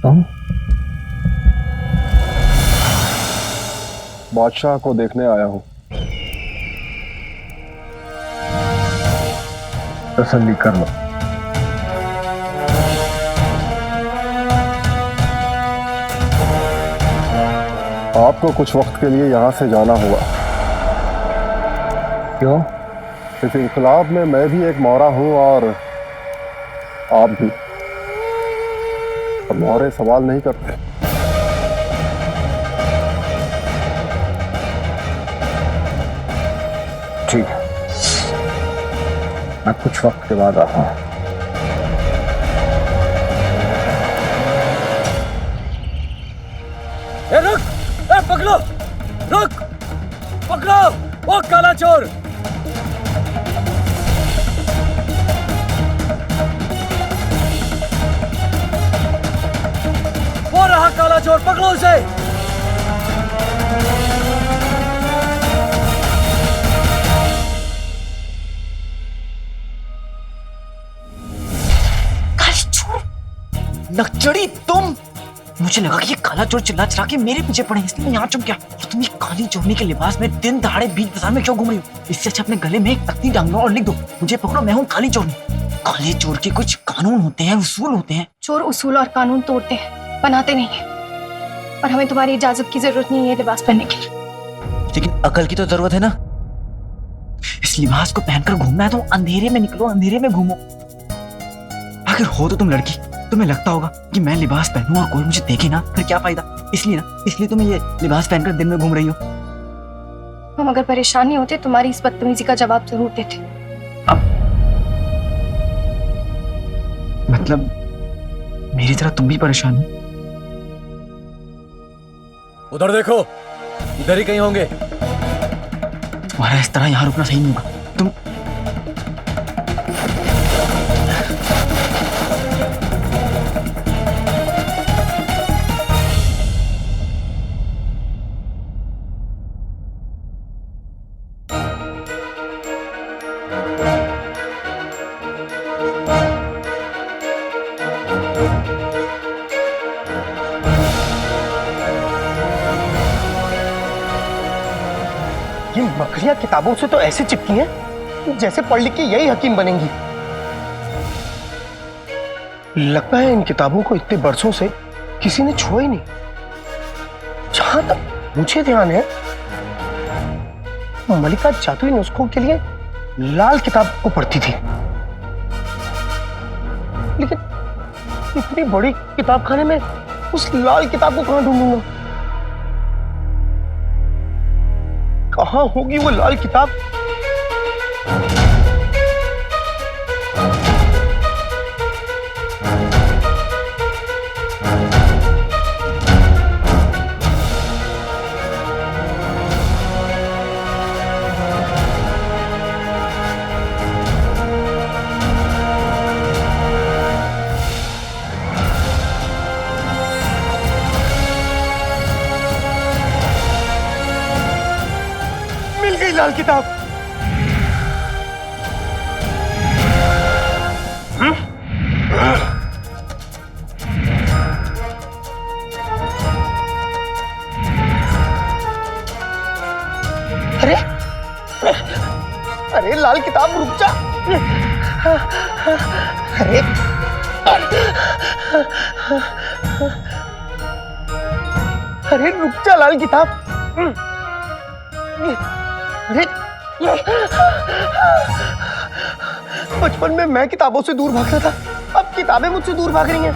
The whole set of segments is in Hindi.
कौन? बादशाह को देखने आया हूं। तसल्ली कर लो। आपको कुछ वक्त के लिए यहां से जाना होगा। क्यों? इस इनकलाब में मैं भी एक मौरा हूं और आप भी। और मौरे सवाल नहीं करते। ठीक है, मैं कुछ वक्त के बाद आता हूं। रुक! पकड़ो! रुक! पकड़ो! वो काला चोर! वो रहा काला चोर, पकड़ो उसे! काला चोर? नक्चड़ी तुम! मुझे लगा कि ये काला चोर चिल्ला चिल्ला के मेरे पीछे पड़े, इसलिए मैं यहाँ चुप गया। और तुम ये काली चोरनी के लिबास में दिन दहाड़े बीच बाजार में क्यों घूम रही हो? इससे अच्छा अपने गले में एक तख्ती टांग लो और लिख दो, मुझे पकड़ो, मैं हूँ काली चोरनी। काले चोर के कुछ कानून होते हैं, उसूल होते हैं। चोर उसूल और कानून तोड़ते हैं, बनाते नहीं है। और हमें तुम्हारी इजाजत की जरूरत नहीं है लिबास पहनने की। लेकिन अकल की तो जरूरत है ना। इस लिबास को पहनकर घूमना है तो अंधेरे में निकलो, अंधेरे में घूमो। अगर हो तो तुम लड़की, तुम्हें लगता होगा कि मैं लिबास पहनूं और कोई मुझे देखे ना, फिर क्या फायदा? इसलिए तुम ये लिबास पहनकर दिन में घूम रही हो। हम अगर परेशान नहीं होते तुम्हारी इस बदतमीजी का जवाब जरूर देते। अब मतलब मेरी तरह तुम भी परेशान हो? उधर देखो, इधर ही कहीं होंगे। तुम्हारा इस तरह यहाँ रुकना सही नहीं होगा। तुम ये मकड़ियां किताबों से तो ऐसे चिपकी हैं जैसे पढ़ लिख के यही हकीम बनेंगी। लगता है इन किताबों को इतने बरसों से किसी ने छुआ ही नहीं। जहां तक मुझे ध्यान है, मलिका जादुई नुस्खों के लिए लाल किताब को पढ़ती थी। लेकिन इतनी बड़ी किताबखाने में उस लाल किताब को कहां ढूंढूंगा? कहां होगी वो लाल किताब? मिल गई लाल किताब। अरे अरे लाल किताब, रुक जा। अरे अरे रुक जा लाल किताब। अरे बचपन में मैं किताबों से दूर भागता था, अब किताबें मुझसे दूर भाग रही हैं।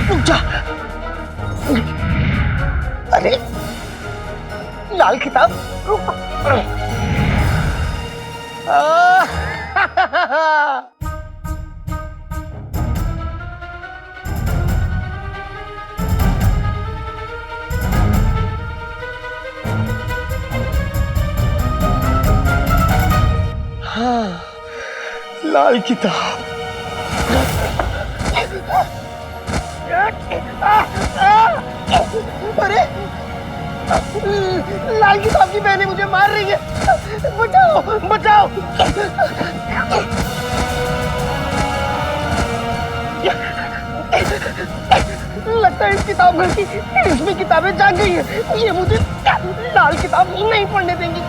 रुक जा। अरे लाल किताब, रुक। हाँ, लाल किताब। अरे लाल किताब की बहनें मुझे मार रही है, बचाओ बचाओ। किताब घर की, इसमें किताबें जाग गई है। ये मुझे लाल किताब नहीं पढ़ने देंगी।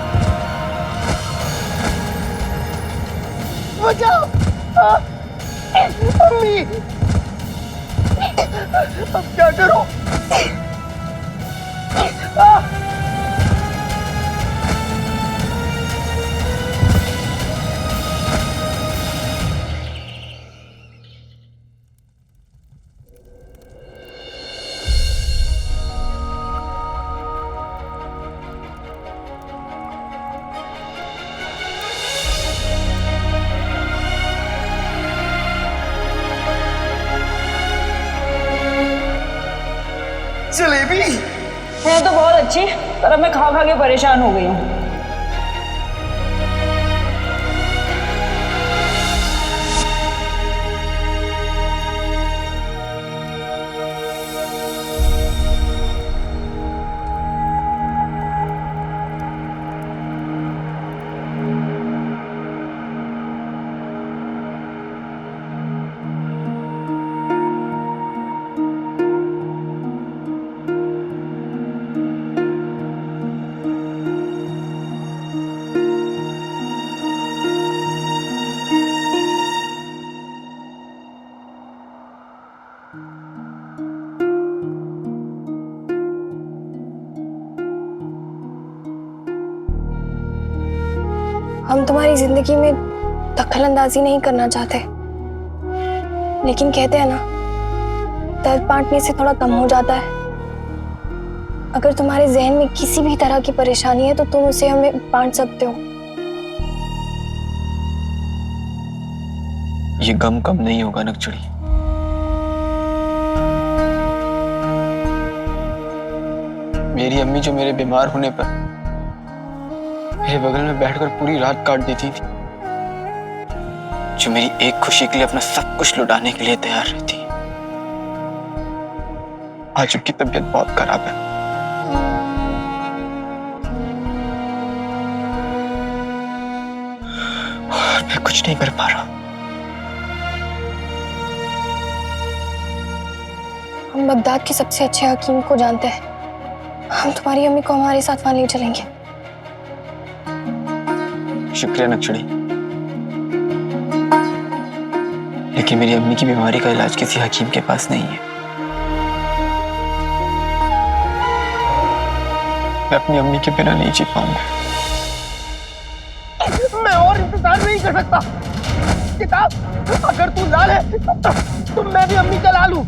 बचाओ अम्मी, अब क्या करूं? जलेबी है तो बहुत अच्छी, पर अब मैं खा खा के परेशान हो गई हूँ। हम तुम्हारी जिंदगी में दखल अंदाजी नहीं करना चाहते, लेकिन कहते हैं ना, दर्द बांटने से थोड़ा कम हो जाता है। अगर तुम्हारे जहन में किसी भी तरह की परेशानी है तो तुम उसे हमें बांट सकते हो। ये गम कम नहीं होगा नकचड़ी। मेरी अम्मी जो मेरे बीमार होने पर मेरे बगल में बैठकर पूरी रात काट देती थी, जो मेरी एक खुशी के लिए अपना सब कुछ लुटाने के लिए तैयार रहती, आज उनकी तबीयत बहुत खराब है। और मैं कुछ नहीं कर पा रहा। हम बगदाद के सबसे अच्छे हकीम को जानते हैं। हम तुम्हारी अम्मी को हमारे साथ वहां ले चलेंगे। शुक्रिया नक्शड़ी, लेकिन मेरी अम्मी की बीमारी का इलाज किसी हकीम के पास नहीं है। मैं अपनी अम्मी के बिना नहीं जी पाऊंगा। मैं और इंतजार नहीं कर सकता। किताब अगर तू लाल है तो मैं भी अम्मी का लाल हूं।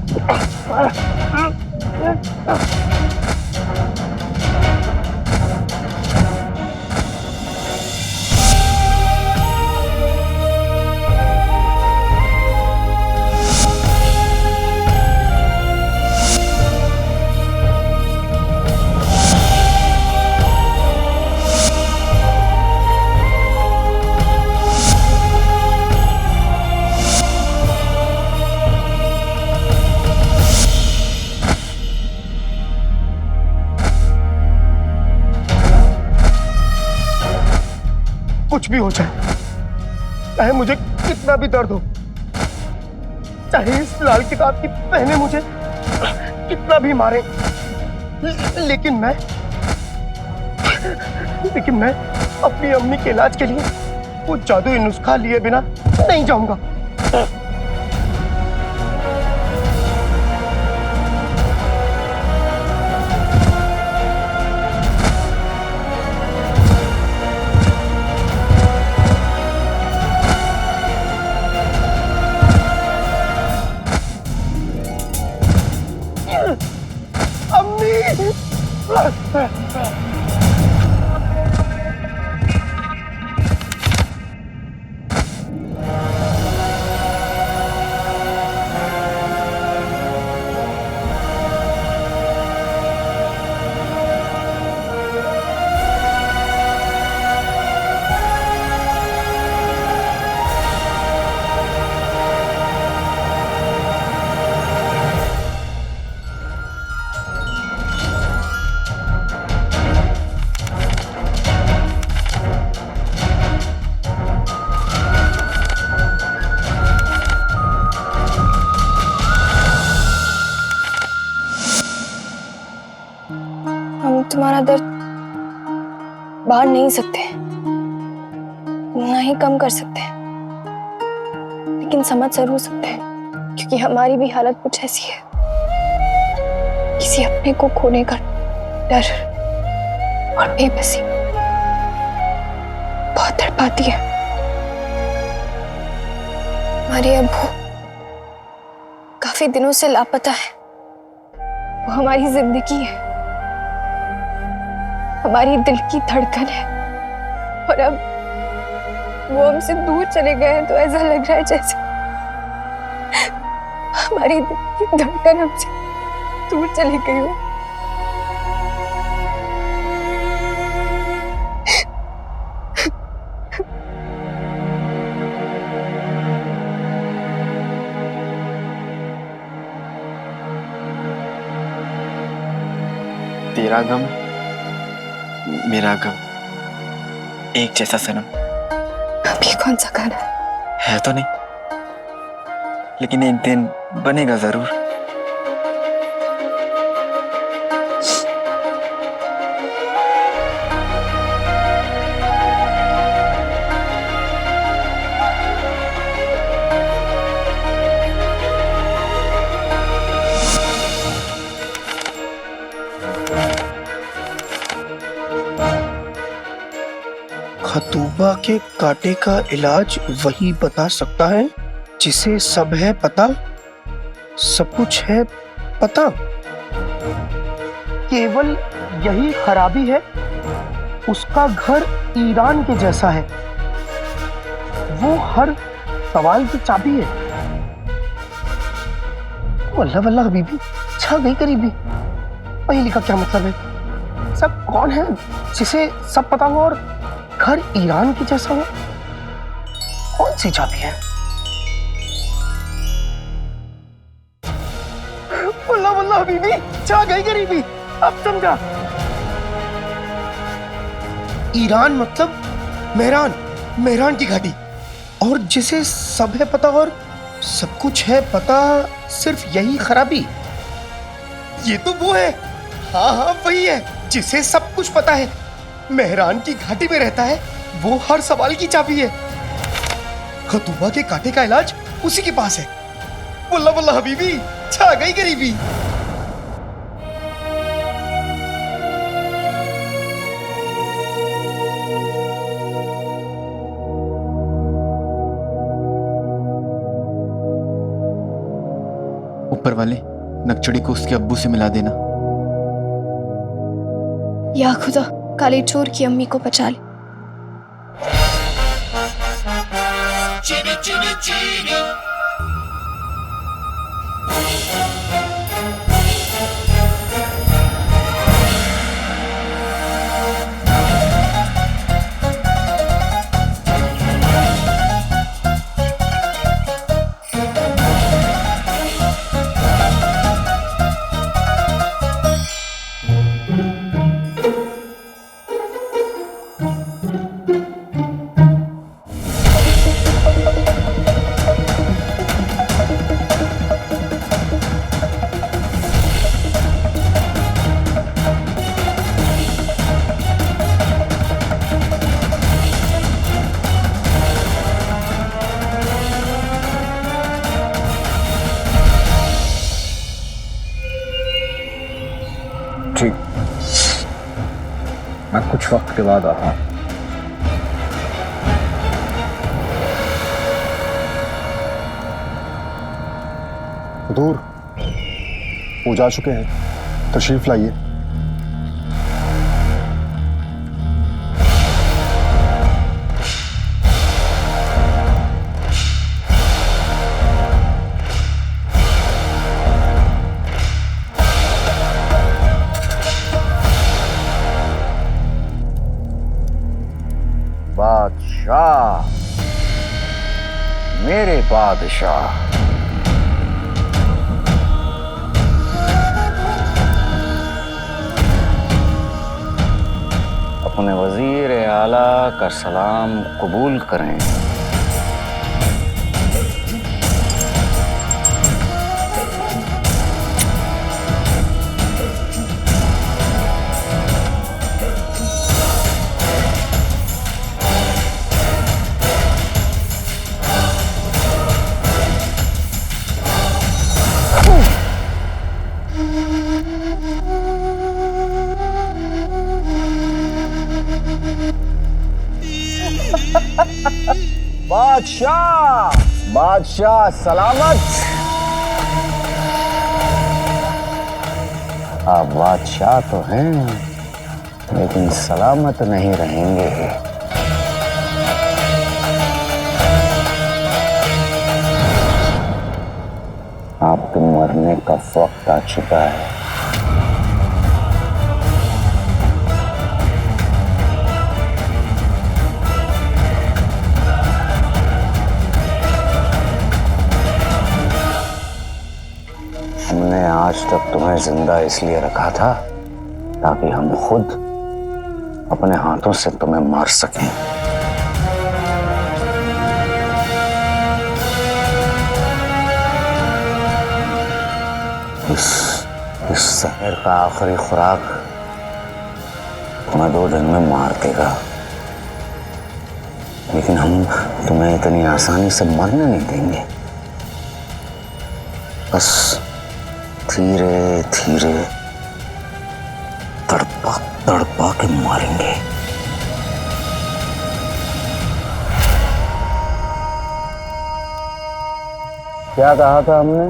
कुछ भी हो जाए, चाहे मुझे कितना भी दर्द हो, चाहे इस लाल किताब की पहने मुझे कितना भी मारे, लेकिन मैं अपनी अम्मी के इलाज के लिए वो जादुई नुस्खा लिए बिना नहीं जाऊंगा। इतना दर्द बांट नहीं सकते, ना ही कम कर सकते, लेकिन समझ जरूर सकते हैं, क्योंकि हमारी भी हालत कुछ ऐसी है। किसी अपने को खोने का डर और बेबसी बहुत तड़पाती है। हमारे अब्बू काफी दिनों से लापता है। वो हमारी जिंदगी है, हमारी दिल की धड़कन है, और अब वो हमसे दूर चले गए हैं तो ऐसा लग रहा है जैसे हमारी दिल की धड़कन हमसे दूर चली गई हो। तेरा गम मेरा गम एक जैसा सनम। अभी कौन सा गाना है तो नहीं, लेकिन एक दिन बनेगा जरूर। खतूबा के कांटे का इलाज वही बता सकता है जिसे सब है पता, सब कुछ है पता। केवल यही खराबी है, उसका घर ईरान के जैसा है, वो हर सवाल की चाबी है। वल्लाह वल्लाह हबीबी, छा गई करीबी। पहली का क्या मतलब है? सब कौन है जिसे सब पता हो और घर ईरान के जैसा हो? कौन सी चाबी है? वल्लाह वल्लाह हबीबी, छा गई गरीबी। अब समझा। ईरान मतलब मेहरान, मेहरान की घाटी। और जिसे सब है पता और सब कुछ है पता, सिर्फ यही खराबी। ये तो वो है, हाँ हाँ वही है जिसे सब कुछ पता है, मेहरान की घाटी में रहता है, वो हर सवाल की चाबी है। खतूबा के कांटे का इलाज उसी के पास है। वल्लाह वल्लाह हबीबी, छा गई गरीबी। ऊपर वाले नकचड़ी को उसके अब्बू से मिला देना। या खुदा, काले चोर की अम्मी को बचा ले। ठीक, मैं कुछ वक्त के बाद आता हूँ। दूर वो जा चुके हैं, तशरीफ लाइए। बादशाह, मेरे बादशाह, अपने वजीर आला का सलाम कबूल करें। बादशाह बादशाह सलामत। आप बादशाह तो हैं लेकिन सलामत नहीं रहेंगे। आपके मरने का वक्त आ चुका है। हमने आज तक तुम्हें जिंदा इसलिए रखा था ताकि हम खुद अपने हाथों से तुम्हें मार सकें। इस शहर का आखिरी खुराक तुम्हें 2 दिन में मार देगा, लेकिन हम तुम्हें इतनी आसानी से मरने नहीं देंगे। बस धीरे धीरे तड़पा तड़पा के मारेंगे। क्या कहा था हमने?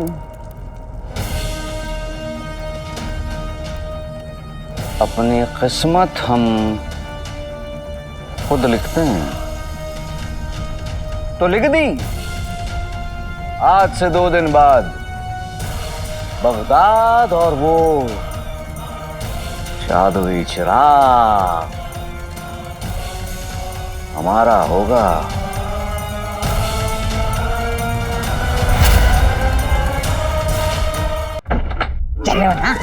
अपनी किस्मत हम खुद लिखते हैं, तो लिख दी। आज से 2 दिन बाद बगदाद और वो जादुई चिराग हमारा होगा। चलो ना।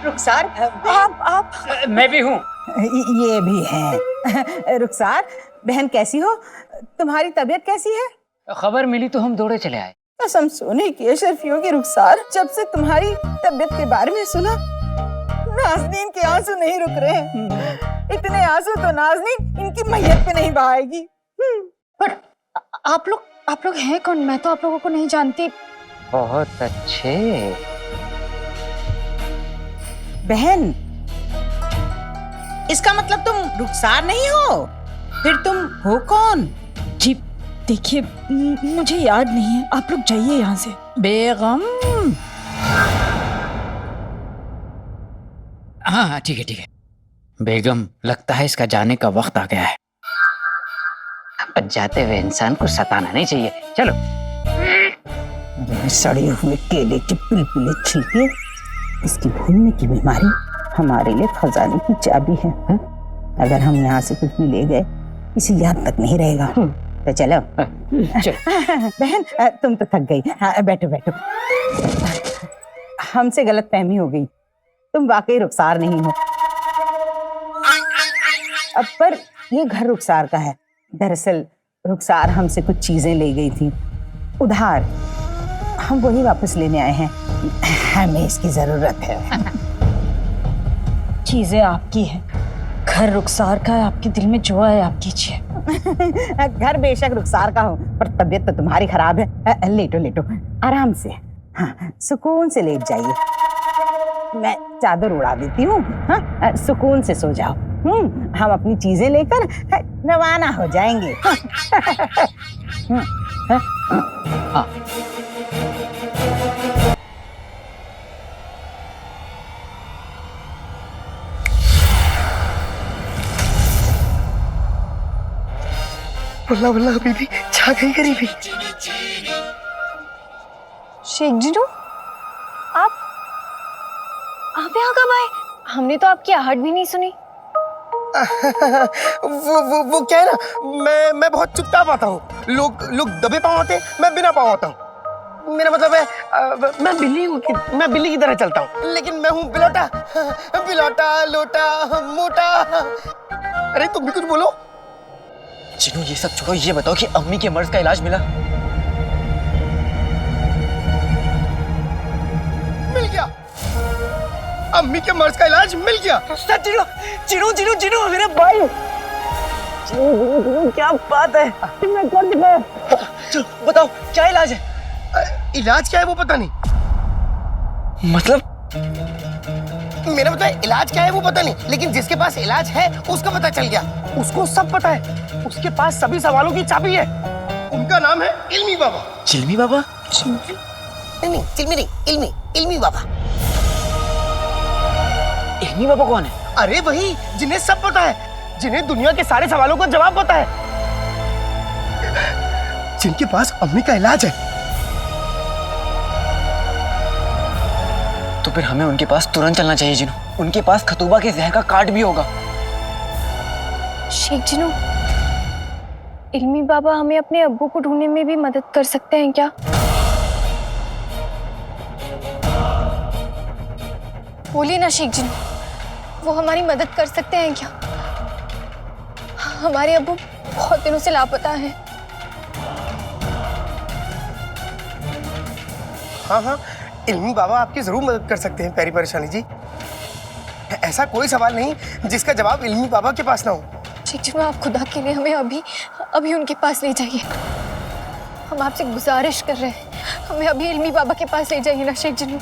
रुखसार, आप मैं भी हूँ। ये भी हैं। रुखसार बहन कैसी हो? तुम्हारी तबीयत कैसी है? खबर मिली तो हम दौड़े चले आए। कसम सोने की अशरफियों की रुखसार, जब से तुम्हारी तबीयत के बारे में सुना नाज़नीन के आंसू नहीं रुक रहे। इतने आंसू तो नाज़नीन इनकी मैयत पे नहीं बहाएगी। पर आप लोग हैं कौन? मैं तो आप लोगों को नहीं जानती। बहुत अच्छे। बहन, इसका मतलब तुम रुखसार नहीं हो, फिर तुम हो कौन? जी देखिए, मुझे याद नहीं है। आप लोग जाइए यहाँ से। बेगम। हाँ ठीक है ठीक है। बेगम, लगता है इसका जाने का वक्त आ गया है। अब जाते हुए इंसान को सताना नहीं चाहिए। चलो। सड़े हुए केले के पिलपिले छिलके, इसकी भूलने की बीमारी हमारे लिए खजाने की चाबी है। अगर हम यहाँ से कुछ भी ले गए, इसे याद तक नहीं रहेगा। तो चलो। बहन, तुम तो थक गई। बैठो बैठो। हमसे गलतफहमी हो गई, तुम वाकई रुखसार नहीं हो। अब पर ये घर रुखसार का है। दरअसल रुखसार हमसे कुछ चीजें ले गई थी उधार, हम वही वापस लेने आए हैं। हमें इसकी जरूरत है। चीजें आपकी हैं, घर रुखसार का है। आपके दिल में जो है आप कीजिए। घर बेशक रुखसार का हो, पर तबीयत तो तुम्हारी खराब है। लेटो लेटो आराम से। हाँ, सुकून से लेट जाइए। मैं चादर उड़ा देती हूँ। हाँ, सुकून से सो जाओ। हम अपनी चीजें लेकर रवाना हो जाएंगे। हाँ। बल्ला बल्ला बीबी छा गई गरीबी। शेख जीजू, आप यहाँ कब आए? हमने तो आपकी आहट भी नहीं सुनी। वो क्या है ना, मैं बहुत चुपचाप आता हूँ। लोग दबे पाँव आते हैं, मैं बिना पाँव आता हूँ। मेरा मतलब है मैं बिल्ली की तरह चलता हूँ, लेकिन मैं हूँ बिलौटा। बिलौटा, लोटा, मोटा। अरे तुम भी कुछ बोलो। चिनू, ये सब छोड़ो, ये बताओ कि अम्मी के मर्ज का इलाज मिला? मिल गया। अम्मी के मर्ज का इलाज मिल गया। चिनू चिनू चिनू चिनू मेरे भाई। चिनू क्या बात है? मैं कर दिखाया। चलो बताओ क्या इलाज है? इलाज क्या है वो पता नहीं। मतलब मेरा पता है इलाज क्या है वो पता नहीं, लेकिन जिसके पास इलाज है उसका पता चल गया। उसको सब पता है, उसके पास सभी सवालों की चाबी है। उनका नाम है इल्मी बाबा। चिल्मी बाबा? नहीं, चिल्मी नहीं, इल्मी, इल्मी बाबा। इल्मी बाबा कौन है? अरे वही जिन्हें सब पता है, जिन्हें दुनिया के सारे सवालों का जवाब पता है, जिनके पास अम्मी का इलाज है। तो फिर हमें उनके पास तुरंत चलना चाहिए जिनू। उनके पास खतूबा के जहर का कार्ड भी होगा। शेख जिनू, इल्मी बाबा हमें अपने अब्बू को ढूंढने में भी मदद कर सकते हैं क्या? बोलिए ना शेख जिनू, वो हमारी मदद कर सकते हैं क्या? हमारे अब्बू बहुत दिनों से लापता हैं। हाँ हाँ, इल्मी बाबा आपकी जरूर मदद कर सकते हैं प्यारी परेशानी जी। ऐसा कोई सवाल नहीं जिसका जवाब इल्मी बाबा के पास ना हो। शेख जिनू, आप खुदा के लिए हमें अभी उनके पास ले जाइए। हम आपसे गुजारिश कर रहे हैं, हमें अभी इल्मी बाबा के पास ले जाइए ना शेख जिनू।